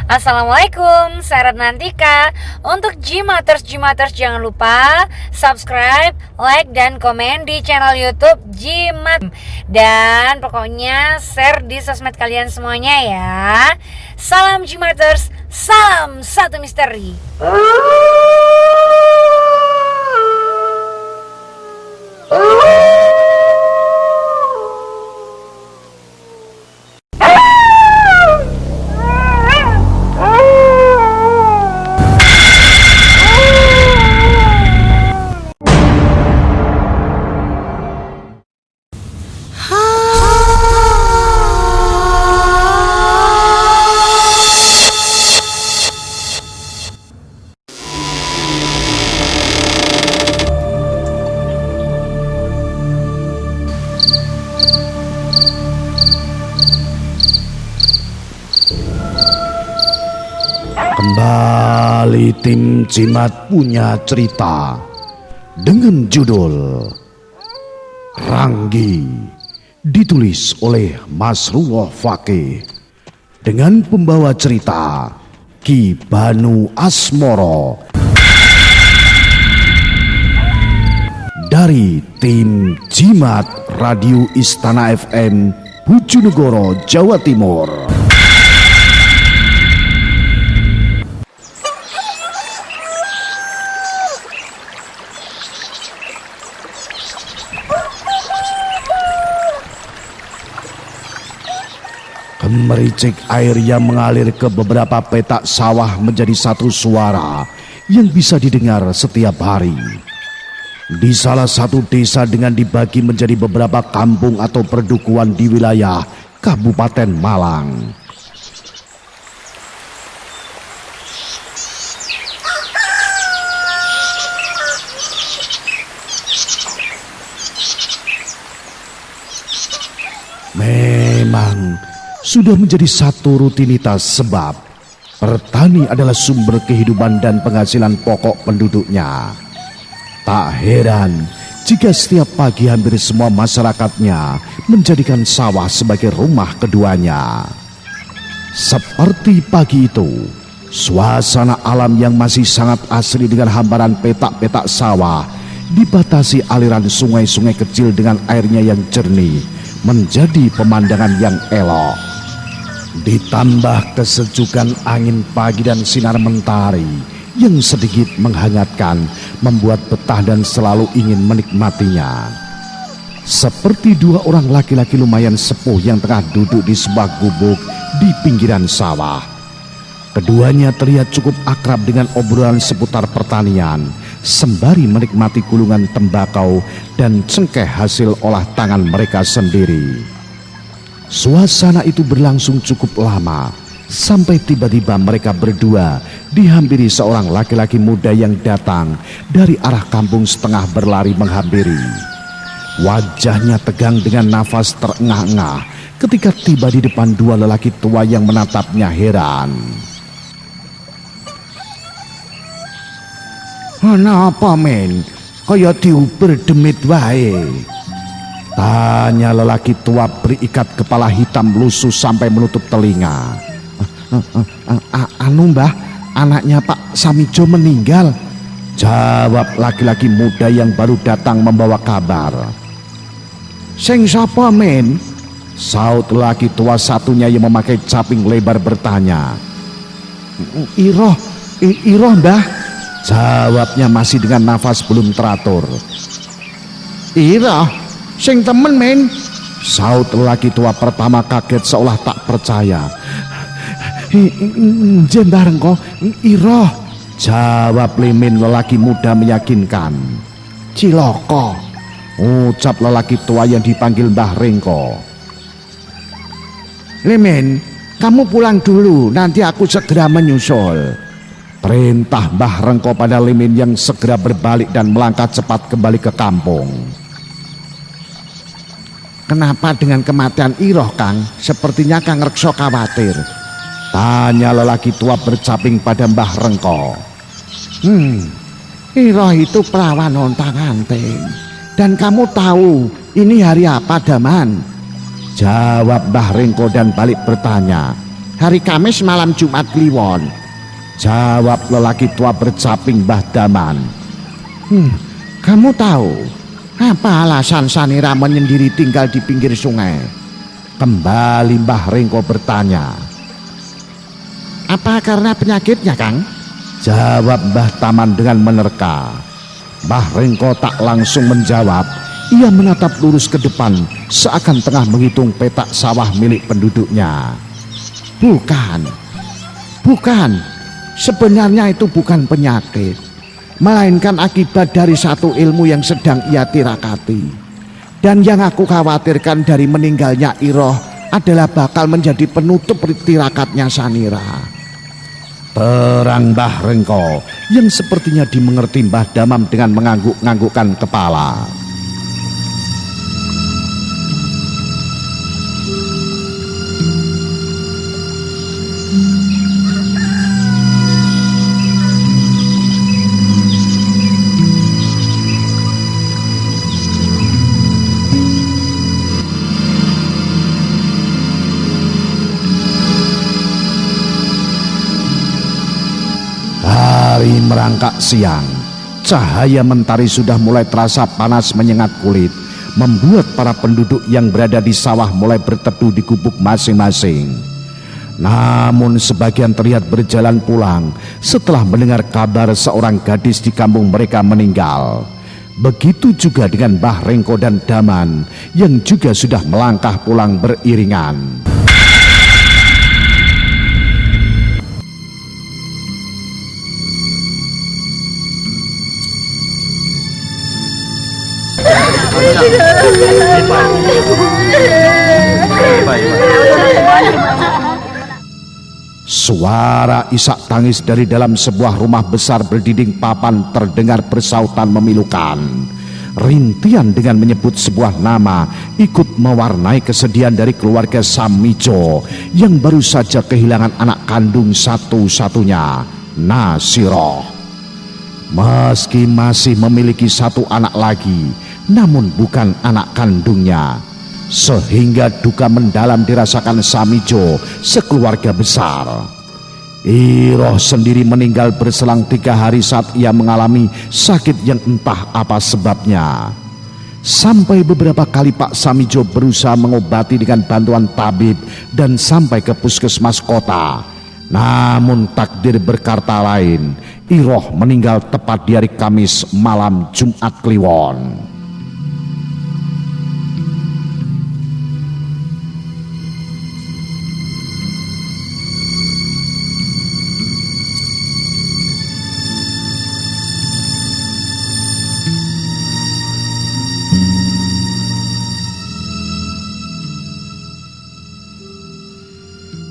Assalamualaikum, saya Ratnantika. Untuk Jimaters jangan lupa subscribe, like, dan komen di channel YouTube Jimat. Dan pokoknya share di sosmed kalian semuanya ya. Salam Jimaters, salam satu misteri. Kembali tim Jimat punya cerita dengan judul Ranggi, ditulis oleh Masrullah Fakih dengan pembawa cerita Ki Banu Asmoro dari tim Jimat Radio Istana FM Bojonegoro, Jawa Timur. Gemericik air yang mengalir ke beberapa petak sawah menjadi satu suara yang bisa didengar setiap hari. Di salah satu desa dengan dibagi menjadi beberapa kampung atau perdukuhan di wilayah Kabupaten Malang. Memang sudah menjadi satu rutinitas sebab bertani adalah sumber kehidupan dan penghasilan pokok penduduknya. Tak heran jika setiap pagi hampir semua masyarakatnya menjadikan sawah sebagai rumah keduanya. Seperti pagi itu, suasana alam yang masih sangat asri dengan hamparan petak-petak sawah dibatasi aliran sungai-sungai kecil dengan airnya yang jernih menjadi pemandangan yang elok. Ditambah kesejukan angin pagi dan sinar mentari yang sedikit menghangatkan membuat betah dan selalu ingin menikmatinya. Seperti dua orang laki-laki lumayan sepuh yang tengah duduk di sebuah gubuk di pinggiran sawah. Keduanya terlihat cukup akrab dengan obrolan seputar pertanian sembari menikmati gulungan tembakau dan cengkeh hasil olah tangan mereka sendiri. Suasana itu berlangsung cukup lama sampai tiba-tiba mereka berdua dihampiri seorang laki-laki muda yang datang dari arah kampung setengah berlari menghampiri. Wajahnya tegang dengan nafas terengah-engah ketika tiba di depan dua lelaki tua yang menatapnya heran. "Kenapa men? Kaya diuber demit wae?" tanya lelaki tua berikat kepala hitam lusuh sampai menutup telinga. Anu mbah, anaknya Pak Samijo meninggal," jawab laki-laki muda yang baru datang membawa kabar. "Sing sapa men?" saut lelaki tua satunya yang memakai caping lebar bertanya. Iroh mbah," jawabnya masih dengan nafas belum teratur. "Iroh? Sing temen men?" saut lelaki tua pertama kaget seolah tak percaya. "Jembareng kok, iroh," jawab Limin lelaki muda meyakinkan. "Ciloko," ucap lelaki tua yang dipanggil Mbah Rengko. "Limin, kamu pulang dulu, nanti aku segera menyusul," perintah Mbah Rengko pada Limin yang segera berbalik dan melangkah cepat kembali ke kampung. "Kenapa dengan kematian Iroh, Kang? Sepertinya Kang Rekso khawatir," tanya lelaki tua bercaping pada Mbah Rengko. Iroh itu perawan ontang-anting. Dan kamu tahu ini hari apa, Daman?" jawab Mbah Rengko dan balik bertanya. hari Kamis malam Jumat Kliwon, jawab lelaki tua bercaping Mbah Daman. Kamu tahu apa alasan Sanira menyendiri tinggal di pinggir sungai? Kembali Mbah Rengko bertanya. Apa karena penyakitnya, Kang? Jawab Mbah Taman dengan menerka. Mbah Rengko tak langsung menjawab. Ia menatap lurus ke depan seakan tengah menghitung petak sawah milik penduduknya. Bukan. Sebenarnya itu bukan penyakit, melainkan akibat dari satu ilmu yang sedang ia tirakati. Dan yang aku khawatirkan dari meninggalnya Iroh adalah bakal menjadi penutup tirakatnya Sanira. Terang Mbah Rengko yang sepertinya dimengerti Mbah Damam dengan mengangguk-anggukkan kepala. Hari merangkak siang, cahaya mentari sudah mulai terasa panas menyengat kulit, membuat para penduduk yang berada di sawah mulai berteduh di gubuk masing-masing. Namun sebagian terlihat berjalan pulang setelah mendengar kabar seorang gadis di kampung mereka meninggal. Begitu juga dengan Mbah Rengko dan Daman yang juga sudah melangkah pulang beriringan. Suara isak tangis dari dalam sebuah rumah besar berdinding papan terdengar bersautan memilukan. Rintian dengan menyebut sebuah nama ikut mewarnai kesedihan dari keluarga Samijo yang baru saja kehilangan anak kandung satu-satunya, Nasiroh. Meski masih memiliki satu anak lagi, namun bukan anak kandungnya, sehingga duka mendalam dirasakan Samijo sekeluarga besar. Iroh sendiri meninggal berselang 3 hari saat ia mengalami sakit yang entah apa sebabnya. Sampai beberapa kali Pak Samijo berusaha mengobati dengan bantuan tabib dan sampai ke puskesmas kota. Namun takdir berkata lain, Iroh meninggal tepat di hari Kamis malam Jumat Kliwon.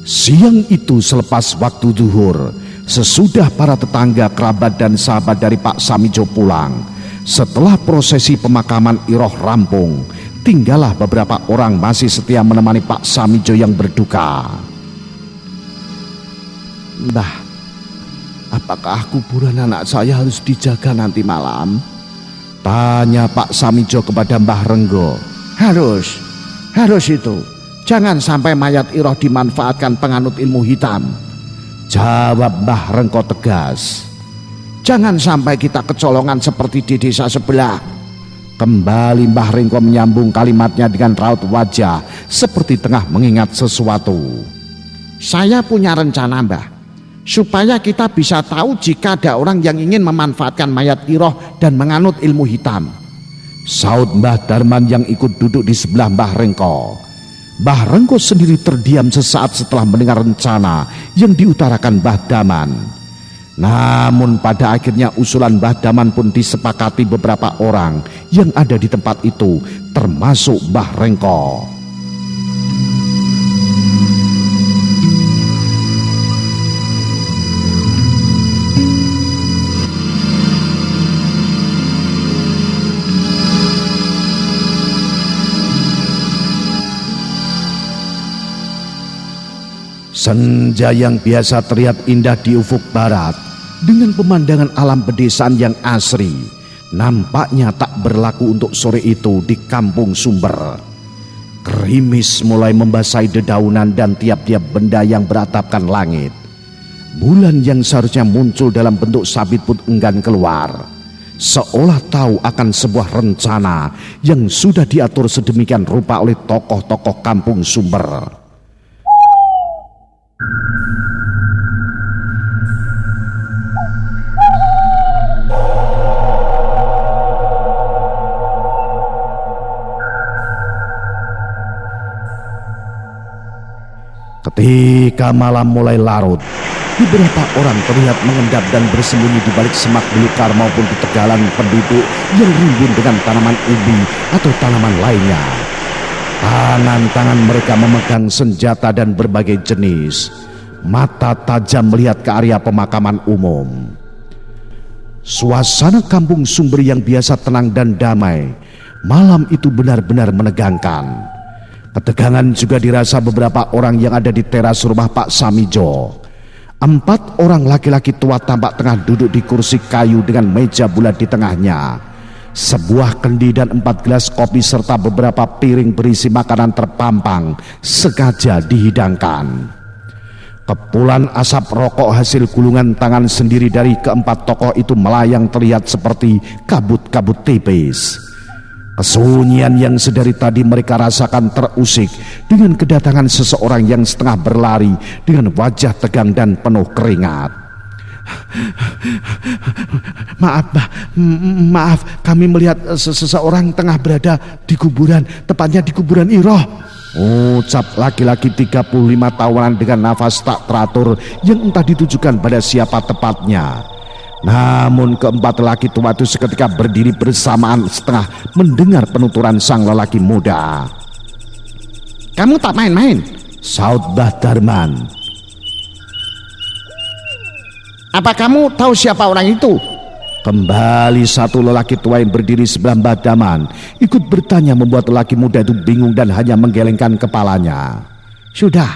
Siang itu selepas waktu zuhur, sesudah para tetangga, kerabat dan sahabat dari Pak Samijo pulang, setelah prosesi pemakaman Iroh rampung, tinggallah beberapa orang masih setia menemani Pak Samijo yang berduka. Mbah, apakah kuburan anak saya harus dijaga nanti malam? Tanya Pak Samijo kepada Mbah Renggo. Harus itu. Jangan sampai mayat Iroh dimanfaatkan penganut ilmu hitam. Jawab Mbah Rengko tegas. Jangan sampai kita kecolongan seperti di desa sebelah. Kembali Mbah Rengko menyambung kalimatnya dengan raut wajah seperti tengah mengingat sesuatu. Saya punya rencana, Mbah, supaya kita bisa tahu jika ada orang yang ingin memanfaatkan mayat Iroh dan menganut ilmu hitam. Saud Mbah Darman yang ikut duduk di sebelah Mbah Rengko. Mbah Rengko sendiri terdiam sesaat setelah mendengar rencana yang diutarakan Mbah Daman. Namun pada akhirnya usulan Mbah Daman pun disepakati beberapa orang yang ada di tempat itu, termasuk Mbah Rengko. Senja yang biasa terlihat indah di ufuk barat dengan pemandangan alam pedesaan yang asri nampaknya tak berlaku untuk sore itu di Kampung Sumber. Gerimis mulai membasahi dedaunan dan tiap-tiap benda yang beratapkan langit. Bulan yang seharusnya muncul dalam bentuk sabit pun enggan keluar, seolah tahu akan sebuah rencana yang sudah diatur sedemikian rupa oleh tokoh-tokoh kampung Sumber. Ketika malam mulai larut, beberapa orang terlihat mengendap dan bersembunyi di balik semak belukar maupun di tegalan penduduk yang rimbun dengan tanaman ubi atau tanaman lainnya. Tangan-tangan mereka memegang senjata dan berbagai jenis. Mata tajam melihat ke area pemakaman umum. Suasana kampung Sumber yang biasa tenang dan damai, malam itu benar-benar menegangkan. Ketegangan juga dirasa beberapa orang yang ada di teras rumah Pak Samijo. 4 orang laki-laki tua tampak tengah duduk di kursi kayu dengan meja bulat di tengahnya. Sebuah kendi dan 4 gelas kopi serta beberapa piring berisi makanan terpampang sengaja dihidangkan. Kepulan asap rokok hasil gulungan tangan sendiri dari keempat tokoh itu melayang terlihat seperti kabut-kabut tipis. Kesunyian yang sedari tadi mereka rasakan terusik dengan kedatangan seseorang yang setengah berlari dengan wajah tegang dan penuh keringat. Maaf, kami melihat seseorang tengah berada di kuburan, tepatnya di kuburan Iroh, ucap laki-laki 35 tahunan dengan nafas tak teratur yang entah ditujukan pada siapa tepatnya. Namun keempat lelaki tua itu seketika berdiri bersamaan setengah mendengar penuturan sang lelaki muda. "Kamu tak main-main," saut Mbah Darman. "Apa kamu tahu siapa orang itu?" Kembali satu lelaki tua yang berdiri sebelah Mbah Darman ikut bertanya, membuat lelaki muda itu bingung dan hanya menggelengkan kepalanya. Sudah,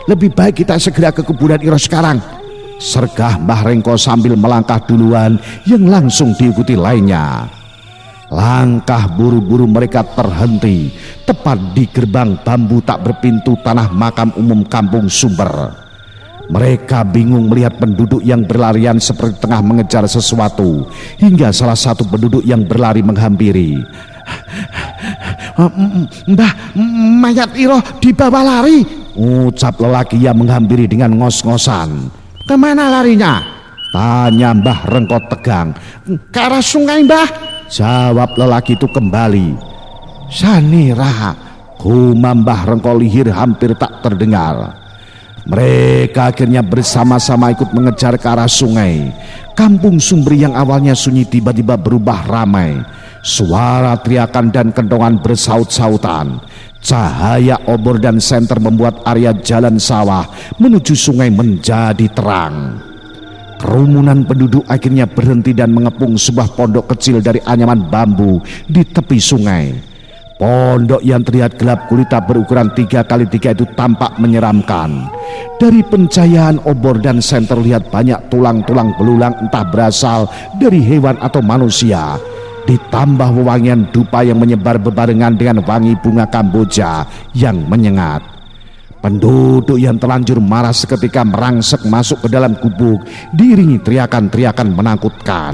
lebih baik kita segera ke kuburan Iroh sekarang," sergah Mbah Rengko sambil melangkah duluan yang langsung diikuti lainnya. Langkah buru-buru mereka terhenti tepat di gerbang bambu tak berpintu tanah makam umum kampung Sumber. Mereka bingung melihat penduduk yang berlarian seperti tengah mengejar sesuatu, hingga salah satu penduduk yang berlari menghampiri. "Mbah, mayat Iroh di bawah lari," ucap lelaki yang menghampiri dengan ngos-ngosan. "Kemana larinya?" tanya Mbah Rengko tegang. "Ke arah sungai, Mbah," jawab lelaki itu kembali. "Sanira," gumam Mbah Rengko lihir hampir tak terdengar. Mereka akhirnya bersama-sama ikut mengejar ke arah sungai. Kampung Sumber yang awalnya sunyi tiba-tiba berubah ramai. Suara teriakan dan kentongan bersaut-sautan. Cahaya obor dan senter membuat area jalan sawah menuju sungai menjadi terang. Kerumunan penduduk akhirnya berhenti dan mengepung sebuah pondok kecil dari anyaman bambu di tepi sungai. Pondok yang terlihat gelap gulita berukuran 3x3 itu tampak menyeramkan. Dari pencahayaan obor dan senter terlihat banyak tulang-tulang belulang entah berasal dari hewan atau manusia. Ditambah wewangian dupa yang menyebar bebarengan dengan wangi bunga kamboja yang menyengat. Penduduk yang terlanjur marah seketika merangsek masuk ke dalam gubuk diiringi teriakan-teriakan menakutkan.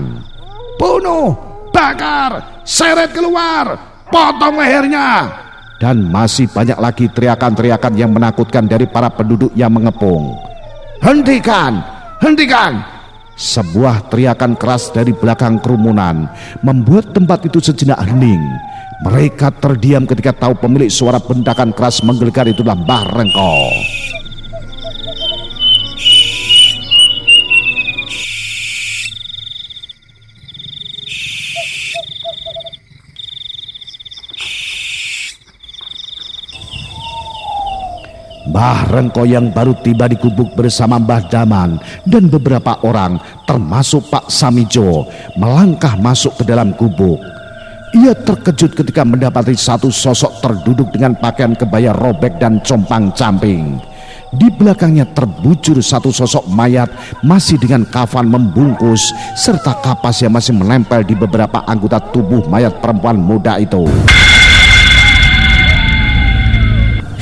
"Bunuh, bakar, seret keluar, potong lehernya!" Dan masih banyak lagi teriakan-teriakan yang menakutkan dari para penduduk yang mengepung. "Hentikan, hentikan!" Sebuah teriakan keras dari belakang kerumunan membuat tempat itu sejenak hening. Mereka terdiam ketika tahu pemilik suara bendakan keras menggelegar itulah Mbah Rengko. Mbah Rengko yang baru tiba di gubuk bersama Mbah Daman dan beberapa orang termasuk Pak Samijo melangkah masuk ke dalam gubuk. Ia terkejut ketika mendapati satu sosok terduduk dengan pakaian kebaya robek dan compang-camping. Di belakangnya terbujur satu sosok mayat masih dengan kafan membungkus serta kapas yang masih menempel di beberapa anggota tubuh mayat perempuan muda itu.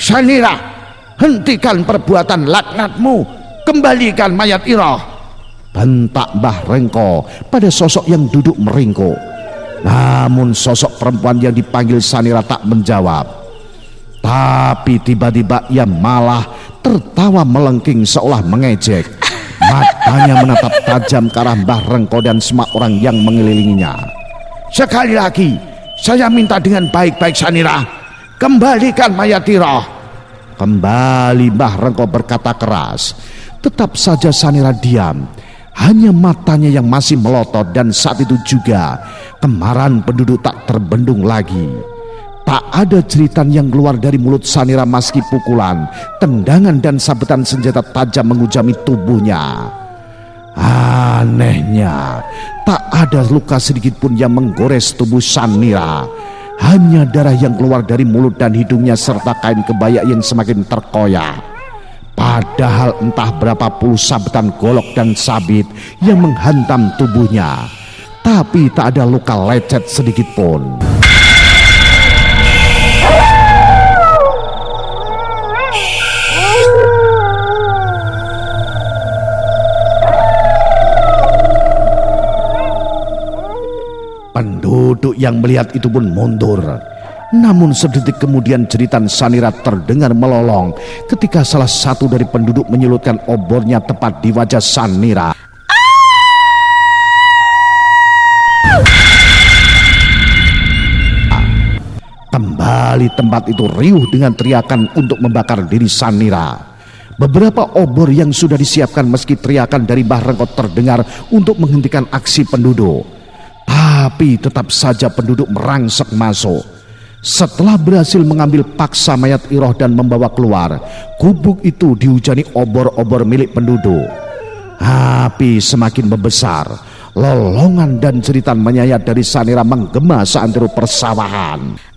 Sanira, hentikan perbuatan laknatmu, kembalikan mayat Iroh, bentak Mbah Rengko pada sosok yang duduk meringkuk. Namun sosok perempuan yang dipanggil Sanira tak menjawab. Tapi tiba-tiba ia malah tertawa melengking seolah mengejek. Matanya menatap tajam ke arah Mbah Rengko dan semua orang yang mengelilinginya. Sekali lagi saya minta dengan baik-baik Sanira, kembalikan mayat Iroh. Kembali Mbah Rengko berkata keras. Tetap saja Sanira diam, hanya matanya yang masih melotot. Dan saat itu juga kemarahan penduduk tak terbendung lagi. Tak ada jeritan yang keluar dari mulut Sanira meski pukulan, tendangan dan sabetan senjata tajam menghujami tubuhnya. Anehnya, tak ada luka sedikit pun yang menggores tubuh Sanira. Hanya darah yang keluar dari mulut dan hidungnya serta kain kebaya yang semakin terkoyak. Padahal entah berapa puluh sabetan golok dan sabit yang menghantam tubuhnya, tapi tak ada luka lecet sedikit pun. Penduduk yang melihat itu pun mundur. Namun sedetik kemudian jeritan Sanira terdengar melolong ketika salah satu dari penduduk menyulutkan obornya tepat di wajah Sanira. Kembali tempat itu riuh dengan teriakan untuk membakar diri Sanira. Beberapa obor yang sudah disiapkan meski teriakan dari Mbah Rengko terdengar untuk menghentikan aksi penduduk. Tapi tetap saja penduduk merangsek masuk. Setelah berhasil mengambil paksa mayat Iroh dan membawa keluar, gubuk itu dihujani obor-obor milik penduduk. Api semakin membesar, lolongan dan jeritan menyayat dari Sanira menggema seantero persawahan.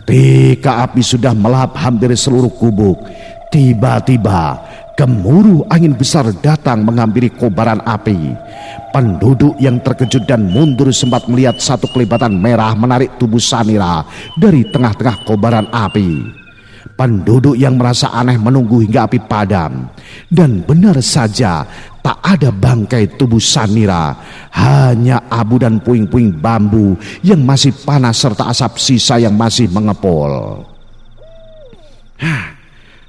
Ketika api sudah melahap hampir seluruh gubuk, tiba-tiba gemuruh angin besar datang menghampiri kobaran api. Penduduk yang terkejut dan mundur sempat melihat satu kelibatan merah menarik tubuh Sanira dari tengah-tengah kobaran api. Penduduk yang merasa aneh menunggu hingga api padam. Dan benar saja tak ada bangkai tubuh Sanira, hanya abu dan puing-puing bambu yang masih panas serta asap sisa yang masih mengepul.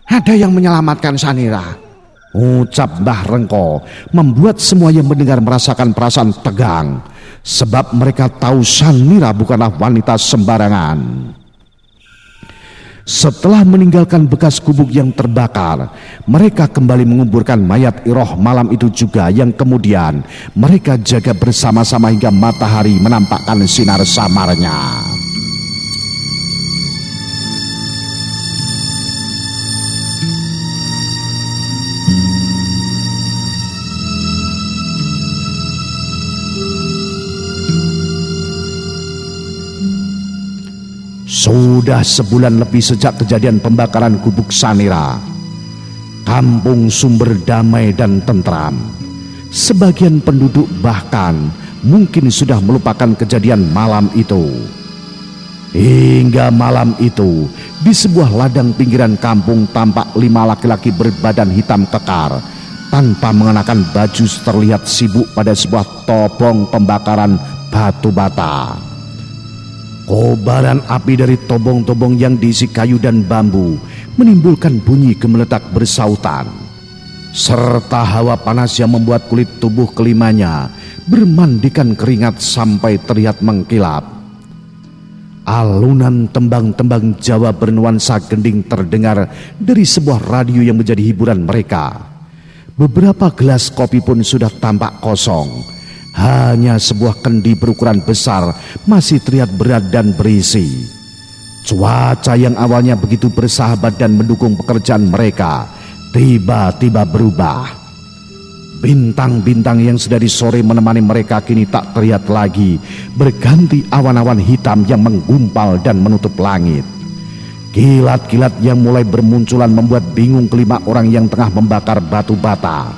Ada yang menyelamatkan Sanira, ucap Mbah Rengko, membuat semua yang mendengar merasakan perasaan tegang, sebab mereka tahu Sanira bukanlah wanita sembarangan. Setelah meninggalkan bekas gubuk yang terbakar, mereka kembali menguburkan mayat Iroh malam itu juga, yang kemudian mereka jaga bersama-sama hingga matahari menampakkan sinar samarnya. Sudah sebulan lebih sejak kejadian pembakaran gubuk Sanira. Kampung Sumber damai dan tentram. Sebagian penduduk bahkan mungkin sudah melupakan kejadian malam itu. Hingga malam itu, di sebuah ladang pinggiran kampung tampak 5 laki-laki berbadan hitam kekar tanpa mengenakan baju terlihat sibuk pada sebuah tobong pembakaran batu bata. Kobaran api dari tobong-tobong yang diisi kayu dan bambu menimbulkan bunyi gemeletak bersautan, serta hawa panas yang membuat kulit tubuh kelimanya bermandikan keringat sampai terlihat mengkilap. Alunan tembang-tembang Jawa bernuansa gending terdengar dari sebuah radio yang menjadi hiburan mereka. Beberapa gelas kopi pun sudah tampak kosong. Hanya sebuah kendi berukuran besar masih terlihat berat dan berisi. Cuaca yang awalnya begitu bersahabat dan mendukung pekerjaan mereka tiba-tiba berubah. Bintang-bintang yang sedari sore menemani mereka kini tak terlihat lagi, berganti awan-awan hitam yang menggumpal dan menutup langit. Kilat-kilat yang mulai bermunculan membuat bingung kelima orang yang tengah membakar batu bata.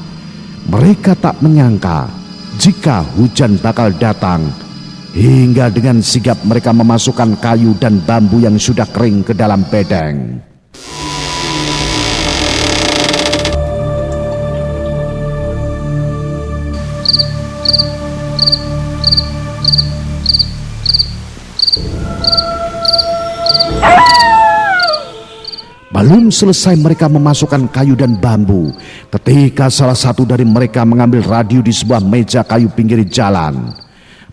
Mereka tak menyangka jika hujan bakal datang, hingga dengan sigap mereka memasukkan kayu dan bambu yang sudah kering ke dalam bedeng. Belum selesai mereka memasukkan kayu dan bambu, ketika salah satu dari mereka mengambil radio di sebuah meja kayu pinggir jalan.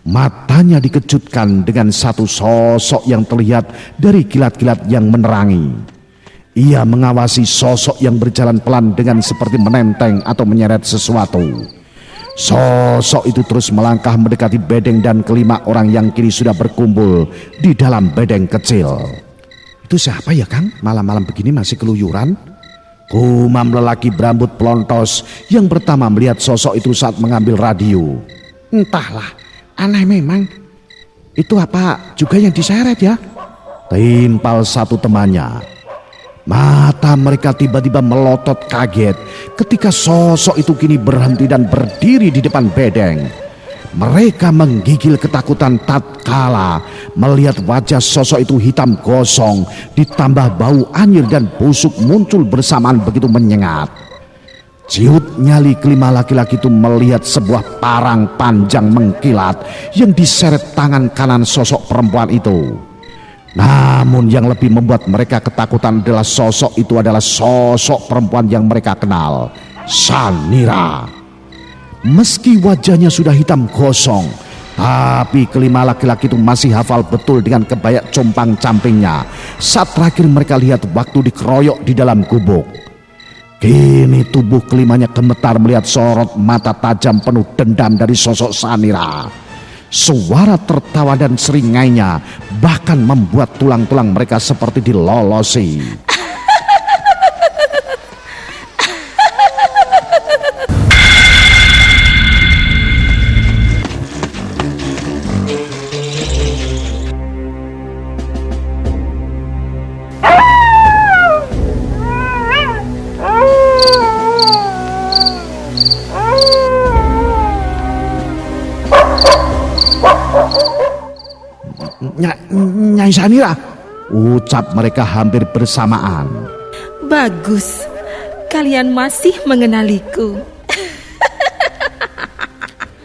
Matanya dikejutkan dengan satu sosok yang terlihat dari kilat-kilat yang menerangi. Ia mengawasi sosok yang berjalan pelan dengan seperti menenteng atau menyeret sesuatu. Sosok itu terus melangkah mendekati bedeng dan kelima orang yang kini sudah berkumpul di dalam bedeng kecil. Itu siapa ya Kang? Malam-malam begini masih keluyuran? Gumam lelaki berambut pelontos yang pertama melihat sosok itu saat mengambil radio. Entahlah, aneh memang. Itu apa juga yang diseret ya? Timpal satu temannya. Mata mereka tiba-tiba melotot kaget ketika sosok itu kini berhenti dan berdiri di depan bedeng. Mereka menggigil ketakutan tatkala melihat wajah sosok itu hitam gosong, ditambah bau anyir dan busuk muncul bersamaan begitu menyengat. Ciut nyali kelima laki-laki itu melihat sebuah parang panjang mengkilat yang diseret tangan kanan sosok perempuan itu. Namun yang lebih membuat mereka ketakutan adalah sosok itu adalah sosok perempuan yang mereka kenal, Sanira. Meski wajahnya sudah hitam gosong, tapi kelima laki-laki itu masih hafal betul dengan kebaya compang-campingnya saat terakhir mereka lihat waktu dikeroyok di dalam gubuk. Kini tubuh kelimanya gemetar melihat sorot mata tajam penuh dendam dari sosok Sanira. Suara tertawa dan seringainya bahkan membuat tulang-tulang mereka seperti dilolosi. Nyai Sanira, ucap mereka hampir bersamaan. Bagus, kalian masih mengenaliku.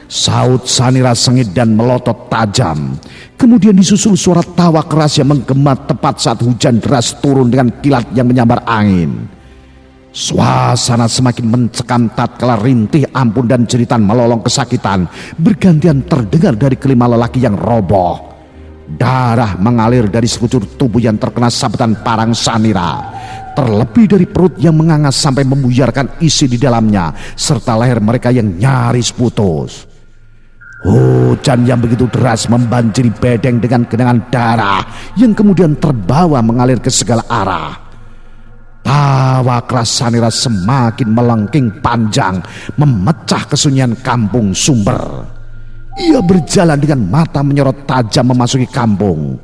Saut Sanira sengit dan melotot tajam. Kemudian disusul suara tawa keras yang menggema tepat saat hujan deras turun dengan kilat yang menyambar angin. Suasana semakin mencekam tatkala rintih ampun dan jeritan melolong kesakitan bergantian terdengar dari kelima lelaki yang roboh. Darah mengalir dari sekujur tubuh yang terkena sabetan parang Sanira, terlebih dari perut yang mengangas sampai membuyarkan isi di dalamnya, serta leher mereka yang nyaris putus. Hujan yang begitu deras membanjiri bedeng dengan genangan darah yang kemudian terbawa mengalir ke segala arah. Tawa keras Sanira semakin melengking panjang, memecah kesunyian kampung Sumber. Ia berjalan dengan mata menyorot tajam memasuki kampung.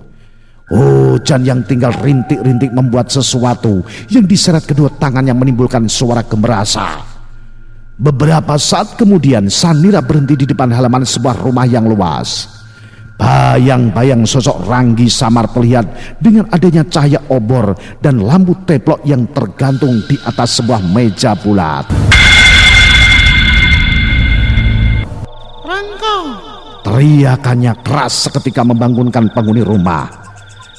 Hujan yang tinggal rintik-rintik membuat sesuatu yang diseret kedua tangan yang menimbulkan suara gemerasa. Beberapa saat kemudian Sanira berhenti di depan halaman sebuah rumah yang luas. Bayang-bayang sosok Ranggi samar terlihat dengan adanya cahaya obor dan lampu teplok yang tergantung di atas sebuah meja bulat. Teriakannya keras seketika membangunkan penghuni rumah.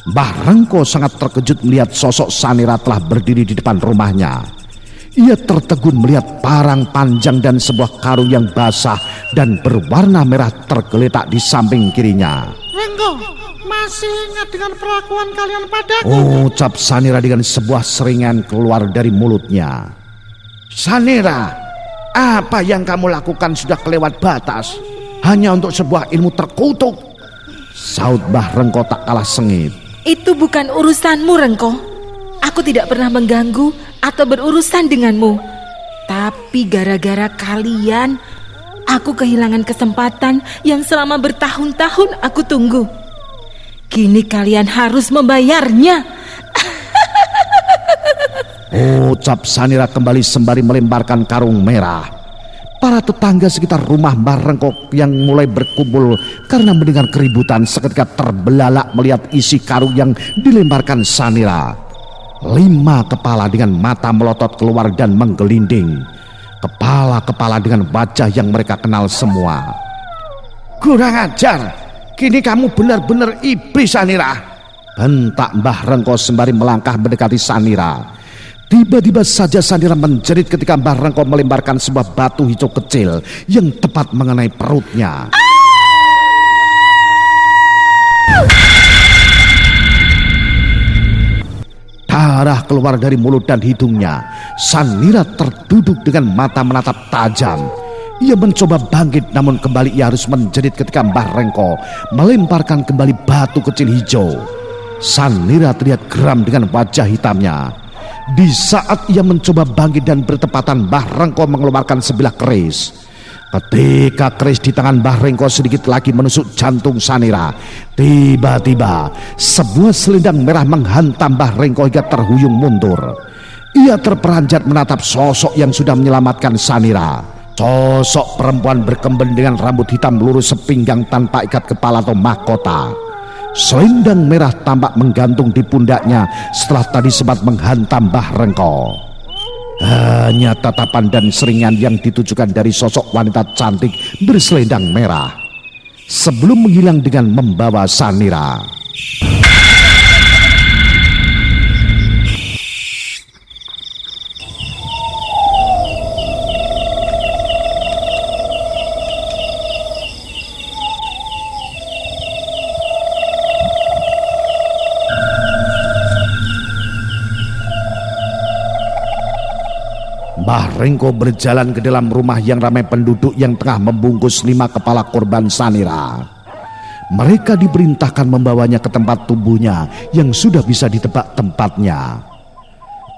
Mbah Rengko sangat terkejut melihat sosok Sanira telah berdiri di depan rumahnya. Ia tertegun melihat parang panjang dan sebuah karung yang basah dan berwarna merah tergeletak di samping kirinya. Rengko, masih ingat dengan perlakuan kalian padaku? Ucap Sanira dengan sebuah seringan keluar dari mulutnya. Sanira, apa yang kamu lakukan sudah kelewat batas. Hanya untuk sebuah ilmu terkutuk. Saut Mbah Rengko tak kalah sengit. Itu bukan urusanmu, Rengko. Aku tidak pernah mengganggu atau berurusan denganmu. Tapi gara-gara kalian, aku kehilangan kesempatan yang selama bertahun-tahun aku tunggu. Kini kalian harus membayarnya. Ucap Sanira kembali sembari melemparkan karung merah. Para tetangga sekitar rumah Mbah Rengko yang mulai berkumpul karena mendengar keributan seketika terbelalak melihat isi karung yang dilemparkan Sanira. 5 kepala dengan mata melotot keluar dan menggelinding. Kepala-kepala dengan wajah yang mereka kenal semua. Kurang ajar, kini kamu benar-benar iblis Sanira, bentak Mbah Rengko sembari melangkah mendekati Sanira. Tiba-tiba saja Sanira menjerit ketika Mbah Rengko melemparkan sebuah batu hijau kecil yang tepat mengenai perutnya. Darah keluar dari mulut dan hidungnya. Sanira terduduk dengan mata menatap tajam. Ia mencoba bangkit namun kembali ia harus menjerit ketika Mbah Rengko melemparkan kembali batu kecil hijau. Sanira terlihat geram dengan wajah hitamnya. Di saat ia mencoba bangkit dan bertepatan, Mbah Rengko mengeluarkan sebilah keris. Ketika keris di tangan Mbah Rengko sedikit lagi menusuk jantung Sanira, tiba-tiba sebuah selendang merah menghantam Mbah Rengko hingga terhuyung mundur. Ia terperanjat menatap sosok yang sudah menyelamatkan Sanira. Sosok perempuan berkemben dengan rambut hitam lurus sepinggang tanpa ikat kepala atau mahkota. Selendang merah tampak menggantung di pundaknya setelah tadi sempat menghantam Mbah Rengko. Hanya tatapan dan seringan yang ditujukan dari sosok wanita cantik berselendang merah sebelum menghilang dengan membawa Sanira. Mbah Rengko berjalan ke dalam rumah yang ramai penduduk yang tengah membungkus 5 kepala korban Sanira. Mereka diperintahkan membawanya ke tempat tubuhnya yang sudah bisa ditebak tempatnya.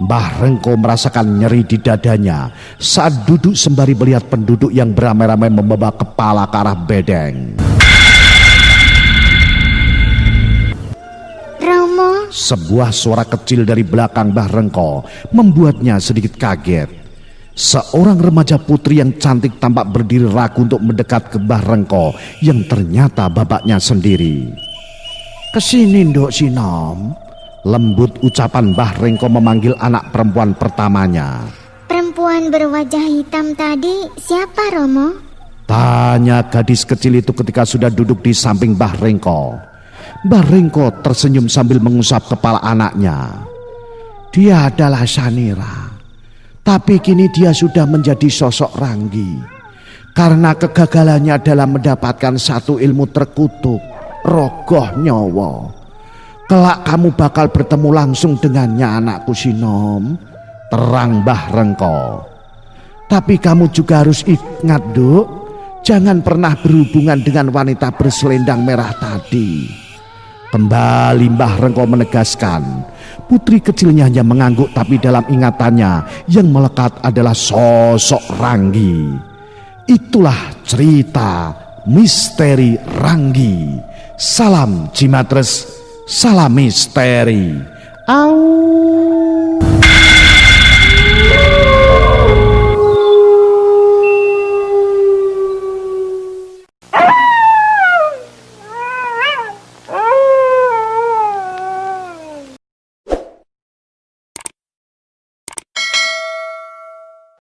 Mbah Rengko merasakan nyeri di dadanya saat duduk sembari melihat penduduk yang beramai-ramai membawa kepala ke arah bedeng. Romo, Sebuah suara kecil dari belakang Mbah Rengko membuatnya sedikit kaget. Seorang remaja putri yang cantik tampak berdiri ragu untuk mendekat ke Mbah Rengko yang ternyata bapaknya sendiri. Kesini Nduk Sinom, lembut ucapan Mbah Rengko memanggil anak perempuan pertamanya. perempuan berwajah hitam tadi siapa, Romo? Tanya gadis kecil itu ketika sudah duduk di samping Mbah Rengko. Mbah Rengko tersenyum sambil mengusap kepala anaknya. Dia adalah Sanira. Tapi kini dia sudah menjadi sosok Ranggi karena kegagalannya dalam mendapatkan satu ilmu terkutuk, rogoh nyawa. Kelak kamu bakal bertemu langsung dengannya anakku Sinom, terang Mbah Rengko. Tapi kamu juga harus ingat Duk, jangan pernah berhubungan dengan wanita berselendang merah tadi. Kembali Mbah Rengko menegaskan. Putri kecilnya hanya mengangguk, tapi dalam ingatannya yang melekat adalah sosok Ranggi. Itulah cerita misteri Ranggi. Salam Jimatres, salam misteri. Au.